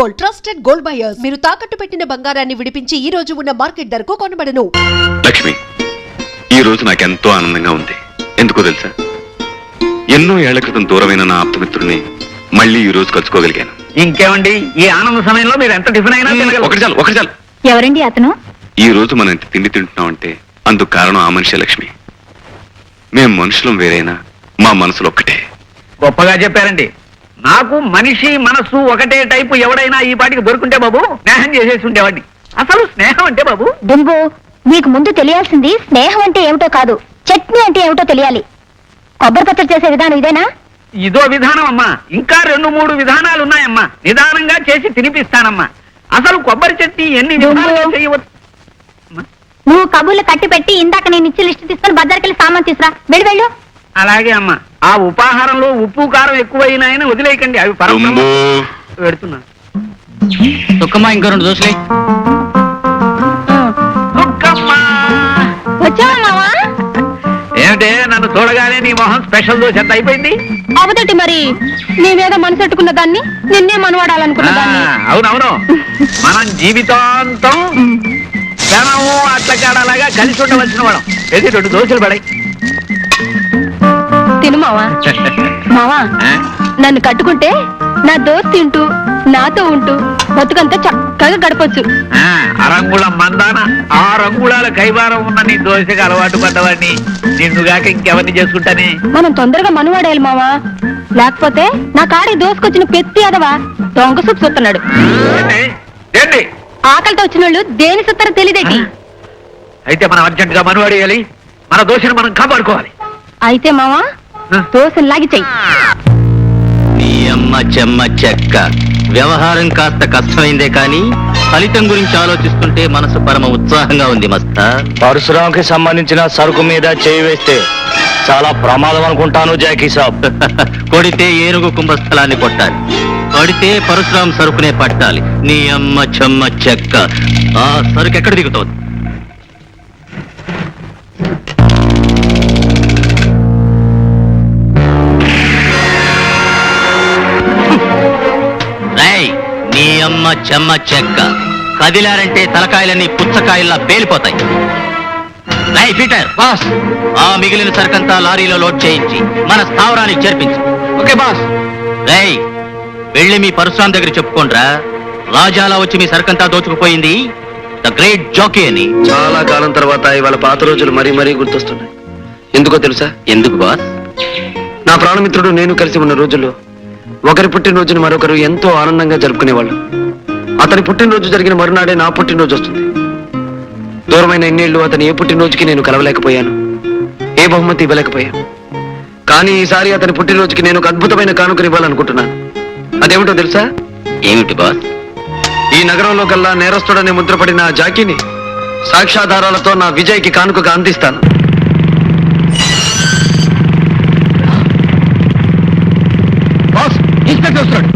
Gold, trusted gold buyers. మీరు తాకట్టు పెట్టిన బంగారాన్ని విడిపించి ఈ రోజు ఉన్న మార్కెట్ ధరకు కొనబడను. లక్ష్మి, ఈ రోజు నాకెంతో ఆనందంగా ఉంది. ఎందుకో తెలుసా? ఎన్నో ఏళ్ల క్రితం దూరమైన నా ఆప్తమిత్రుడిని మళ్ళీ ఈ రోజు కలుసుకోగలిగాను. ఇంకేమండి, ఈ ఆనంద సమయంలో మీరు ఎంత టిఫిన్ అయినా ఒకటి చాలు. ఎవరండి అతను? ఈ రోజు మనం ఇంత తిండి తింటున్నామంటే అందుకు కారణం ఆ మనిషి లక్ష్మి. మేం మనుషులం వేరైనా మా మనసులు ఒక్కటే. గొప్పగా చెప్పారండి. నాకు మనిషి మనస్సు ఒకటే టైపు ఎవడైనా ఈ పాటికి దొరుకుంటే బాబు స్నేహం చేసేసి ఉండేవాడిని. అసలు స్నేహం అంటే బాబు దుంబు, నీకు ముందు తెలియాల్సింది స్నేహం అంటే ఏమిటో కాదు, చట్నీ అంటే ఏమిటో తెలియాలి. కొబ్బరి పచ్చడి చేసే విధానం ఇదేనా? ఇదో విధానం అమ్మా, ఇంకా 2-3 విధానాలు ఉన్నాయమ్మా. నిదానంగా చేసి తినిపిస్తానమ్మా. అసలు కొబ్బరి చట్నీ ఎన్ని విధాలుగా చేయవచ్చు? నువ్వు కబుర్లు కట్టి పెట్టి ఇందాక నేను ఇచ్చి లిస్టు తీసుకుని బజార్కెళ్ళి సామాన్ తీసురా. వెళ్ళు. అలాగే అమ్మా. ఆ ఉపాహారంలో ఉప్పు కారం ఎక్కువైనాయని వదిలేయకండి, అవి పెడుతున్నా. దుఃఖమ్మా, ఇంకో 2 దోశలే. వచ్చావా మావా? ఏమిటే, నన్ను చూడగానే నీ మొహం స్పెషల్ దోశ ఎంత అయిపోయింది? అవదటి మరి నేనేదో మనసు పెట్టుకున్న దాన్ని నిన్నే మనవాడాలనుకున్న దాన్ని. అవునవును, మనం జీవితాంతం జనము అట్లకాడలాగా కలిసి ఉండవలసిన వాళ్ళం. ఏది 2 దోశలు పడాయి. తిను మావా. మావా, నన్ను కట్టుకుంటే నా దోస్త్ తింటూ నాతో ఉంటూ బతుకంతా చక్కగా గడపొచ్చు. అరంగుళం మందాన 6 అంగుళాల కైవారం ఉన్న నీ దోశకి అలవాటు పడ్డవాడిని నిన్నుగాక ఇంకెవరిని చేసుకుంటానే. మనం తొందరగా మనవాడేయాలి మావా, లేకపోతే నా కాడికి దోసుకొచ్చిన పెత్తి అదవా దొంగ సుత్తు చూస్తున్నాడు. ఏంటి ఆకలితో వచ్చిన వాళ్ళు దేని సుత్తారో తెలియదేటి. అయితే మనం అర్జెంట్ గా మనవాడేయాలి. మన దోశను మనం కాపాడుకోవాలి. అయితే మావా దోశను లాగి చెయ్యి. నీ అమ్మ చెమ్మ చెక్క. వ్యవహారం కాస్త కష్టమైందే కానీ ఫలితం గురించి ఆలోచిస్తుంటే మనసు పరమ ఉత్సాహంగా ఉంది మస్తా. పరశురాంకి సంబంధించిన సరుకు మీద చేయి వేస్తే చాలా ప్రమాదం అనుకుంటాను జాకీ సాబ్. కొడితే ఏనుగు కుంభస్థలాన్ని కొట్టాలి, కొడితే పరశురాం సరుకునే పట్టాలి. నీ అమ్మ చెమ్మ చెక్క. ఆ సరుకు ఎక్కడ దిగుతోంది? నీ అమ్మ చెమ్మ చెక్క. కదిలారంటే తలకాయలన్నీ పుచ్చకాయల్లా పేలిపోతాయి. పీటర్ బాస్, ఆ మిగిలిన సరుకంతా లారీలో లోడ్ చేయించి మన స్థావరానికి చేర్పించు. Okay boss. వెళ్ళి మీ పరశురాం దగ్గర చెప్పుకోండ్రా, రాజాలా వచ్చి మీ సరుకంతా దోచుకుపోయింది ద గ్రేట్ జాకీ అని. చాలా కాలం తర్వాత ఇవాళ పాత రోజులు మరీ మరీ గుర్తొస్తున్నాయి. ఎందుకో తెలుసా? ఎందుకు బాస్? నా ప్రాణమిత్రుడు నేను కలిసి ఉన్న రోజుల్లో ఒకరి పుట్టినరోజుని మరొకరు ఎంతో ఆనందంగా జరుపుకునేవాళ్ళు. అతని పుట్టినరోజు జరిగిన మరునాడే నా పుట్టినరోజు వస్తుంది. దూరమైన ఎన్నేళ్లు అతని ఏ పుట్టినరోజుకి నేను కలవలేకపోయాను, ఏ బహుమతి ఇవ్వలేకపోయాను. కానీ ఈసారి అతని పుట్టినరోజుకి నేను ఒక అద్భుతమైన కానుకని ఇవ్వాలనుకుంటున్నాను. అదేమిటో తెలుసా? ఏమిటి బాస్? ఈ నగరంలో కల్లా నేరస్తుడనే ముద్రపడిన ఆ జాకీని సాక్ష్యాధారాలతో నా విజయ్కి కానుకగా అందిస్తాను. ఇన్స్పెక్టర్ వస్తున్నాడు.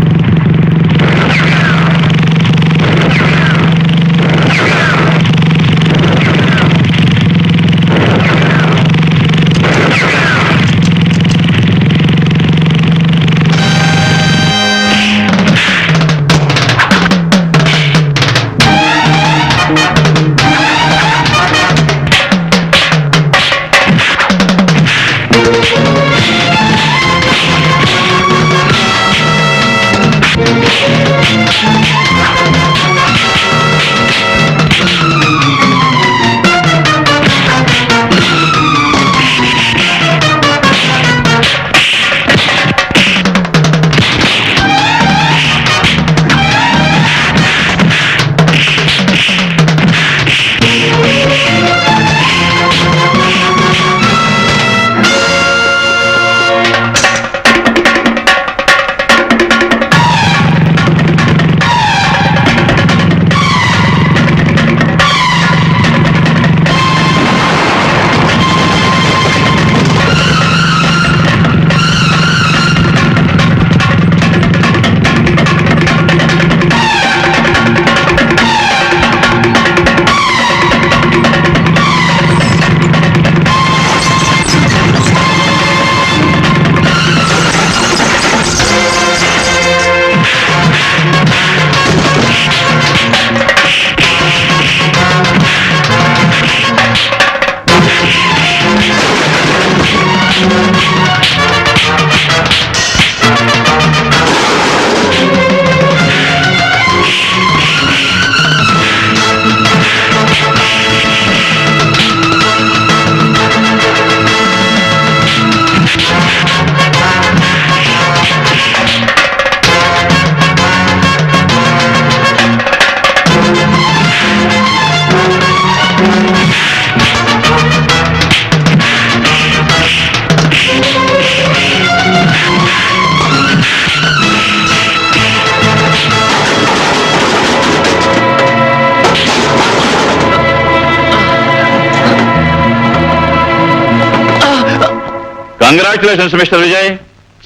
Congratulations mister Vijay.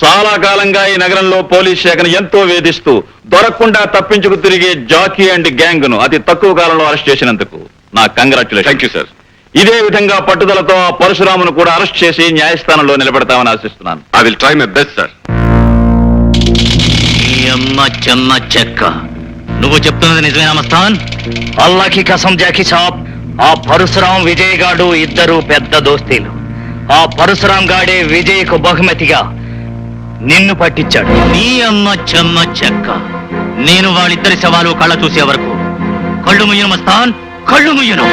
చాలా కాలంగా ఈ నగరంలో పోలీస్ శాఖను ఎంతో వేధిస్తూ దొరకకుండా తప్పించుకు తిరిగే జాకీ అండ్ గ్యాంగ్ ను అతి తక్కువ కాలంలో అరెస్ట్ చేసినందుకు నా కంగ్రాచులేషన్. Thank you sir. ఇదే విధంగా పట్టుదలతో ఆ పరశురామును కూడా అరెస్ట్ చేసి న్యాయస్థానంలో నిలబెడతామని ఆశిస్తున్నాను. I will try my best sir. ఈ అమ్మ చెమ్మ చెక్క, నువ్వు చెప్తున్నది నిజమేనా మస్తాన్? అల్లాకి కసం జాకీ సాబ్, ఆ పరశురాం విజయ్ గాడు ఇద్దరు పెద్ద దోస్తీలు. ఆ పరశురాం గాడే విజయ్కు బహుమతిగా నిన్ను పట్టించాడు. నీ అమ్మ చెమ్మ చెక్క, నేను వాళ్ళిద్దరి శవాలు కళ్ళ చూసే వరకు కళ్ళు ముయ్యను మస్తాన్, కళ్ళు ముయ్యను.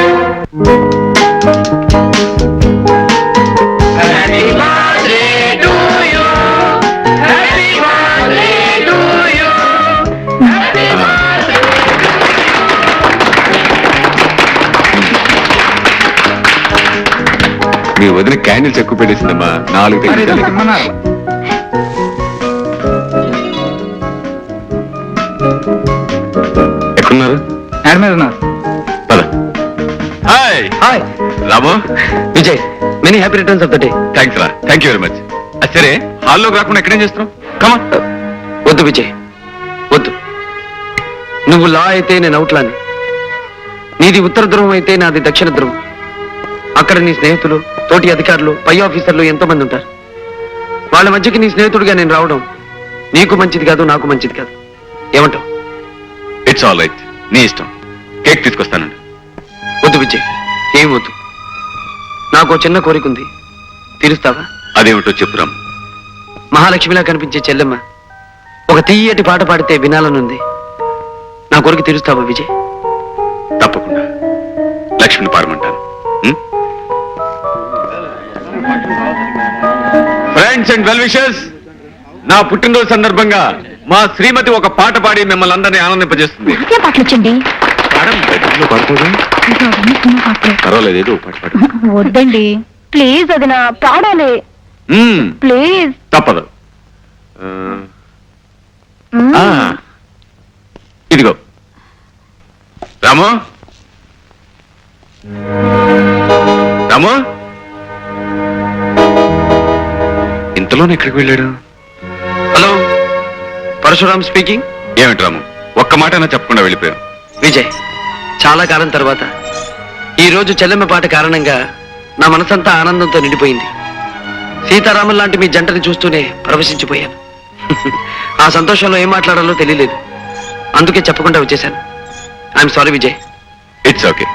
మీ వదిన క్యాండిల్స్ ఎక్కువ పెట్టేసిందమ్మా. 4 తెగించాలి. ఎక్కడున్నారు? పద. Hi hi Ramu. Vijay, many happy returns of the day. Thanks రా. Thank you very much. సరే, హాల్లోకి రాకుండా ఎక్కడేం చేస్తున్నావు? కమా. వద్దు విజయ్, వద్దు. నువ్వు లా అయితే నేను అవుట్లాని, నీది ఉత్తర ధ్రువం అయితే నాది దక్షిణ ధ్రువం. అక్కడ నీ స్నేహితులు, తోటి అధికారులు, పై ఆఫీసర్లు ఎంతో మంది ఉంటారు. వాళ్ళ మధ్యకి నీ స్నేహితుడిగా నేను రావడం నీకు మంచిది కాదు, నాకు మంచిది కాదు. ఏమంటావు? It's all right. నీ ఇష్టం. కేక్ తీసుకొస్తానండి. వద్దు విజయ్, ఏం వద్దు. నాకు ఓ చిన్న కోరిక ఉంది, తీరుస్తావా? అదేమిటో చెప్పురాం. మహాలక్ష్మిలా కనిపించే చెల్లెమ్మ ఒక తీయటి పాట పాడితే వినాలనుంది. నా కోరిక తీరుస్తావా విజయ్? తప్పకుండా లక్ష్మిని పాడమంటాను. ఫ్రెండ్స్ అండ్ వెల్ విషర్స్, నా పుట్టినరోజు సందర్భంగా మా శ్రీమతి ఒక పాట పాడి మిమ్మల్ని అందరినీ ఆనందింపజేస్తుంది. నాకే పాటలు వచ్చండి. పర్వాలేదు, ఏదో పాట పాడు. వద్దండి ప్లీజ్, అది నా పాడాలి ప్లీజ్. తప్పదు. ఆ, ఇదిగో రాము. రాము, ఇంతలోనే ఎక్కడికి వెళ్ళాడు? Hello, Parashuram speaking. ఏమిటి రాము, ఒక్క మాట అయినా చెప్పకుండా వెళ్ళిపోయారు? విజయ్, చాలా కాలం తర్వాత ఈ రోజు చెల్లెమ్మ పాట కారణంగా నా మనసంతా ఆనందంతో నిండిపోయింది. సీతారాముల లాంటి మీ జంటని చూస్తూనే ప్రవేశించిపోయాను. ఆ సంతోషంలో ఏం మాట్లాడాలో తెలియలేదు, అందుకే చెప్పకుండా వచ్చేశాను. I'm sorry Vijay. It's okay.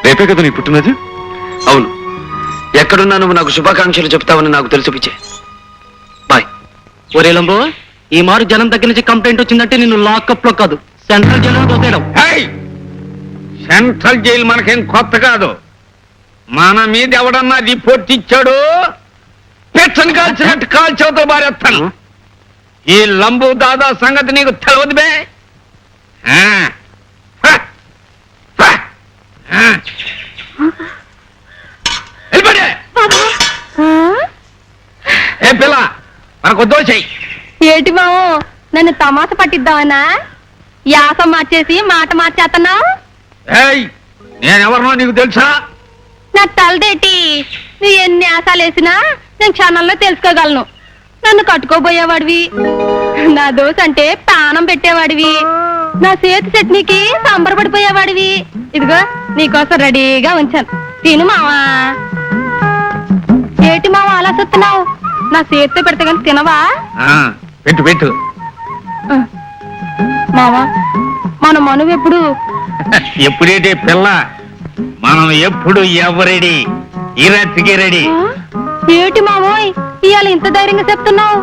రేపే కదా నీ పుట్టినది? అవును, ఎక్కడున్నా నువ్వు నాకు శుభాకాంక్షలు చెప్తావని నాకు తెలుసు విజయ్. బాయ్. ఒరే లంబో, ఈ మారు జనం దగ్గర నుంచి కంప్లైంట్ వచ్చిందంటే నిన్ను లాకప్ లో కాదు, సెంట్రల్ జైల్లో దోసేయడం. సెంట్రల్ జైలు మనకేం కొత్త కాదు. మన మీద ఎవడన్నా రిపోర్ట్ ఇచ్చాడు, పెచ్చని కాల్చినట్టు కాల్చవతల బారేస్తాను. ఈ లంబు దాదా సంగతి నీకు తెలవదు బే. ఏ పిల్ల, మనకు దోషై. ఏటి బావు, నన్ను తమాస పట్టిద్దామనా? యాస మార్చేసి మాట మార్చేస్తున్నావు. ఏయ్, నేనెవరినో నీకు తెలుసా? నా తలదేటి, నువ్వు ఎన్ని ఆశాలు వేసినా నేను క్షణంలో తెలుసుకోగలను. నన్ను కట్టుకోబోయేవాడివి, నా దోశ అంటే ప్రాణం పెట్టేవాడివి, నా చేతి చట్నీకి సంబరపడిపోయేవాడివి. ఇదిగో నీకోసం రెడీగా ఉంచాను, తిను మావా. ఏటి మావా అలా చూస్తున్నావు? నా చేతితో పెడితే కానీ తినవా? పెట్టు పెట్టు. మావా, మన మనువు ఎప్పుడు? ఎప్పుడేటే పిల్ల, మనం ఎప్పుడు ఎవరెడీ, ఈ రాత్రికి రెడీ. ఏటి మావోయ్ ఇవాళ ఇంత ధైర్యంగా చెప్తున్నావు?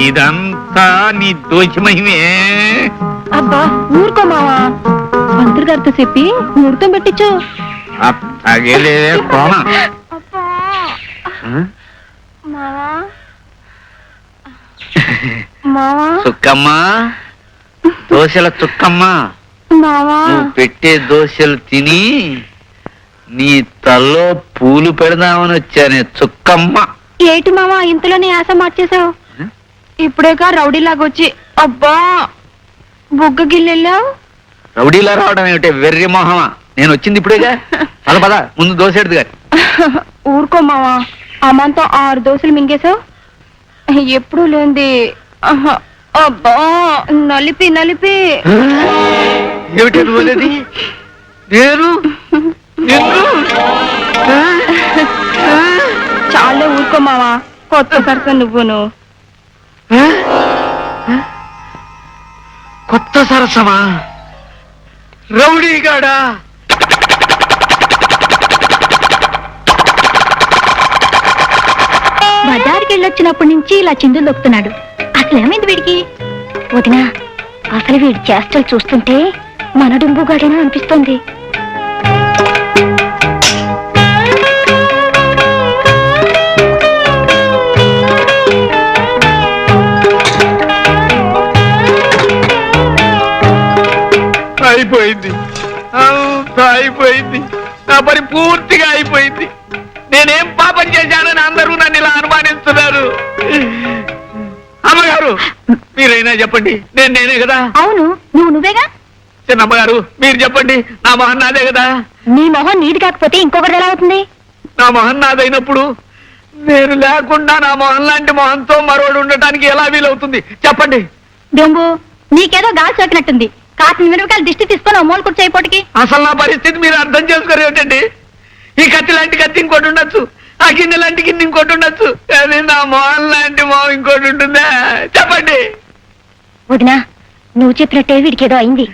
ఇదంతా నీ దోషి మహిమే. అబ్బా ఊరుకో మావా, మంత్రి గారితో చెప్పి ముహూర్తం పెట్టించు. తగిలే కోణ. మావా మావా చుక్కమ్మ, దోశల చుక్కమ్మ, మావా నువ్వు పెట్టే దోశలు తిని నీ తల్లో పూలు పెడదామని వచ్చానే చుక్కమ్మ. ఏటి మావా ఇంతలోనే యాస మార్చేసావు? ఇప్పుడేగా రౌడీలాగా వచ్చి అబ్బా బొగ్గ గిల్లెళ్ళావు. రౌడీలా రావడం ఏమిటే వెర్రి మొహమా, నేను వచ్చింది ఇప్పుడేగా. అలా పద, ముందు దోశ ఎడుదు గారి. ఊరుకో మావా, అమ్మంతో 6 దోశలు మింగేశావు. ఎప్పుడూ లేంది. ఆహా, అబ్బా నలిపి నలిపి. ఏమిటి నువ్వనేది? నేను చాలా ఊరుకో మావా, కొత్త సరస నువ్వును. కొత్త సరసమా? రౌడీగాడా? బజార్కి వెళ్ళొచ్చినప్పటి నుంచి ఇలా చిందులు దొక్కుతున్నాడు. అసలు ఏమైంది వీడికి? వదినా, అసలు వీడి చేష్టలు చూస్తుంటే మన డుంబుగాడేనా అనిపిస్తోంది. అయిపోయింది, అంతా అయిపోయింది. నా పని పూర్తిగా అయిపోయింది. నేనేం పాపం చేశానని అందరూ నన్ను ఇలా అనుమానిస్తున్నారు. అమ్మగారు, మీరైనా చెప్పండి. నేనే కదా? అవును, నువ్వేగా. చిన్నమ్మగారు, మీరు చెప్పండి. నా మొహన్ నాదే కదా? నీ మొహం నీది కాకపోతే ఇంకొకటి ఎలా అవుతుంది? నా మొహన్ నాదైనప్పుడు నేను లేకుండా నా మొహన్ లాంటి మొహంతో మరోడు ఉండటానికి ఎలా వీలవుతుంది చెప్పండి. దొంగు, నీకేదో గాలి సోకినట్టుంది. కాసిన మిరపకాయలు దిష్టి తీసుకొని అమ్మోలు కూర్చోయిపోటికి. అసలు నా పరిస్థితి మీరు అర్థం చేసుకోరు ఏమిటండి? ఈ కత్తి లాంటి కత్తి ఇంకోటి ఉండొచ్చు, ఆ గిన్నె లాంటి గిన్నె ఇంకోటి ఉండొచ్చు, కానీ నా మొహన్ లాంటి మొహం ఇంకోటి ఉంటుందా చెప్పండి. వదినా, నువ్వు చెప్పినట్టే వీడికేదో అయింది.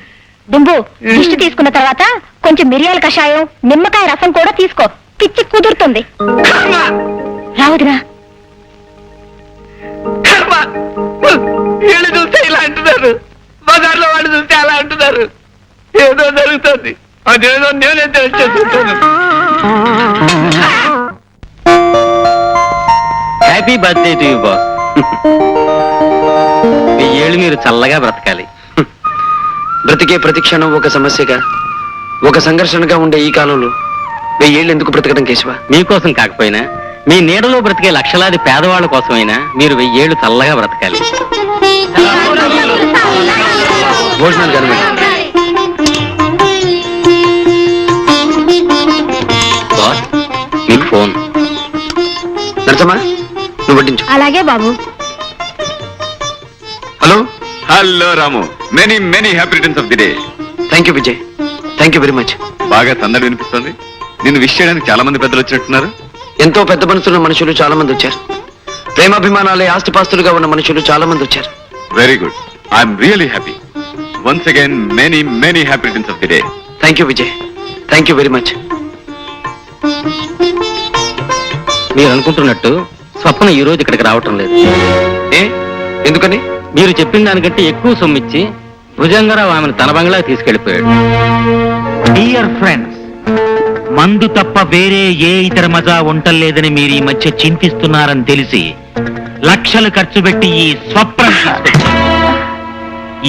దుంబు, దిష్టి తీసుకున్న తర్వాత కొంచెం మిరియాల కషాయం, నిమ్మకాయ రసం కూడా తీసుకో. పిచ్చి కుదురుతుంది. కర్మ, రావదునా. కర్మ. వీళ్ళు చూస్తే ఇలా అంటున్నారు, బజార్లో వాళ్ళు చూస్తే అలా అంటున్నారు. ఏదో జరుగుతుంది, అదేదో నేనే తెలుసుకుంటాను. Happy birthday to you boss. ఈ ఏళ్ళు మీరు చల్లగా బ్రతకాలి. బ్రతికే ప్రతి క్షణం ఒక సమస్యగా, ఒక సంఘర్షణగా ఉండే ఈ కాలంలో 1000 ఏళ్ళు ఎందుకు బ్రతకడం కేశవ? మీకోసం కాకపోయినా మీ నీడలో బ్రతికే లక్షలాది పేదవాళ్ళ కోసమైనా మీరు 1000 ఏళ్ళు చల్లగా బ్రతకాలి. భోజనాలు కానీ బాస్, మీకు ఫోన్. నరసమ్మా, నువ్వు వడ్డించు. అలాగే బాబు. Hello. Hello Ramu, many many happy returns of the day. Thank you Vijay, thank you very much. బాగా సందడి వినిపిస్తుంది. నిన్ను విష్ చేయడానికి చాలా మంది పెద్దలు వచ్చినట్టున్నారు. ఎంతో పెద్ద మనసున్న మనుషులు చాలా మంది వచ్చారు. ప్రేమాభిమానాలే ఆస్తిపాస్తులుగా ఉన్న మనుషులు చాలా మంది వచ్చారు. Very good, I'm really happy. Once again many many happy returns of the day. Thank you Vijay, thank you very much. మీరు అనుకుంటున్నట్టు స్వప్న ఈ రోజు ఇక్కడికి రావటం లేదు. ఏ, ఎందుకని? మీరు చెప్పిన దానికంటే ఎక్కువ సొమ్మిచ్చి భుజంగరావు ఆమెను తన బంగ్లా తీసుకెళ్లిపోయాడు. డియర్ ఫ్రెండ్స్, మందు తప్ప వేరే ఏ ఇతర మజా ఉండలేదని మీరు ఈ మధ్య చింతిస్తున్నారని తెలిసి లక్షలు ఖర్చు పెట్టి ఈ స్వప్నం తీసుకొచ్చాను.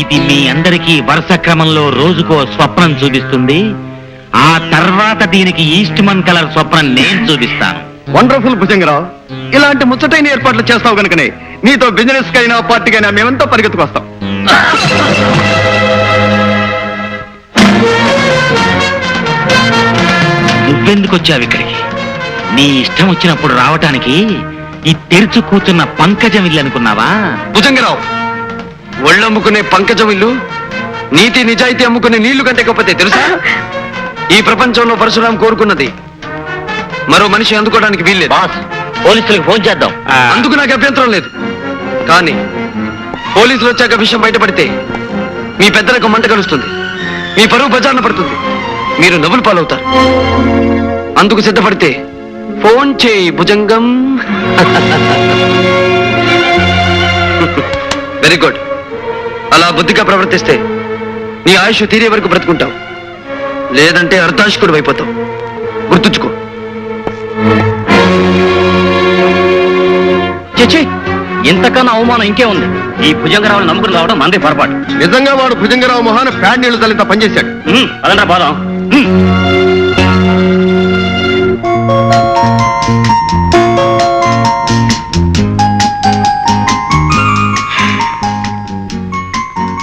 ఇది మీ అందరికీ వరుస క్రమంలో రోజుకో స్వప్నం చూపిస్తుంది. ఆ తర్వాత దీనికి ఈస్ట్మన్ కలర్ స్వప్నం నేను చూపిస్తాను. వండర్ఫుల్ భుజంగరావు, ఇలాంటి ముచ్చటైన ఏర్పాట్లు చేస్తావు కనుకనే నీతో బిజినెస్ కైనా పార్టీకైనా మేమంతా పరిగెత్తుకొస్తాం. నువ్వెందుకు వచ్చావు ఇక్కడికి? నీ ఇష్టం వచ్చినప్పుడు రావటానికి ఈ తెరుచు కూర్చున్న పంకజం ఇల్లు అనుకున్నావా? భుజంగరావు, ఒళ్ళమ్ముకునే పంకజం ఇల్లు నీతి నిజాయితీ అమ్ముకునే నీళ్లు కంటే గొప్పతే తెలుసా? ఈ ప్రపంచంలో పరశురాం కోరుకున్నది మరో మనిషి అందుకోవడానికి వీల్లేదు. బాస్, పోలీసులకు ఫోన్ చేద్దాం. అందుకు నాకు అభ్యంతరం లేదు. కానీ పోలీసులు వచ్చాక విషయం బయటపడితే మీ పెద్దలకు మంట కలుస్తుంది, మీ పరువు బజార్న పడుతుంది, మీరు నవ్వులు పాలవుతారు. అందుకు సిద్ధపడితే ఫోన్ చేయి భుజంగం. Very good. అలా బుద్ధిగా ప్రవర్తిస్తే నీ ఆయుష్ తీరే వరకు బ్రతుకుంటావు, లేదంటే అర్ధాశకుడు అయిపోతావు. గుర్తుంచుకో. చచ్చి, ఇంతకన్నా అవమానం ఇంకే ఉంది. ఈ భుజంగరావుని నమ్ముకుని రావడం మందే పొరపాటు. నిజంగా వాడు భుజంగరావు మొహాన ఫ్యాన్ నీళ్లు తల్లింత పనిచేశాడు. అదంతా పోదాం.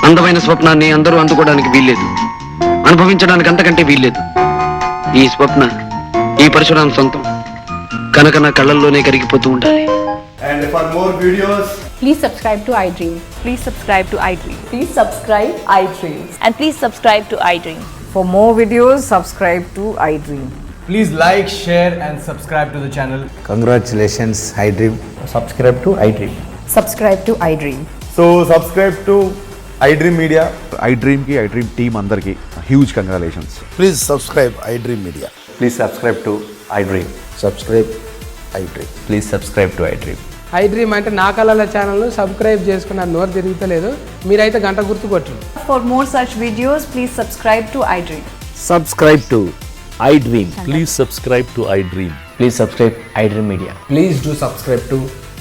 అందమైన స్వప్నాన్ని అందరూ అందుకోవడానికి వీల్లేదు, అనుభవించడానికి అంతకంటే వీల్లేదు. ఈ స్వప్న ఈ పరశురాం సొంతం. కనుక నా కళ్ళల్లోనే కరిగిపోతూ ఉండాలి. And for more videos, Please subscribe to iDream. Please subscribe to iDream. Please subscribe iDream. And please subscribe to iDream. For more videos, subscribe to iDream. please like, share and subscribe to the channel. Congratulations, iDream. Subscribe to iDream. Subscribe to iDream. So subscribe to iDream Media. iDream ki iDream team andarki huge congratulations. Please subscribe iDream Media. Please subscribe to iDream. Subscribe iDream. Please subscribe to iDream. iDream అంటే నా కళల ఛానల్ను subscribe చేసుకున్న నోరు తిరుగుతలేదు, మీరైతే గంట గుర్తు కొట్టండి. For more such videos, please subscribe to iDream. Subscribe to iDream. Please subscribe to I dream. Please subscribe iDream Media. Please do subscribe to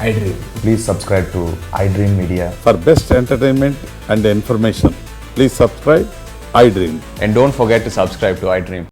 iDream. Please subscribe to iDream Media. For best entertainment and information, please subscribe iDream. And don't forget to subscribe to iDream.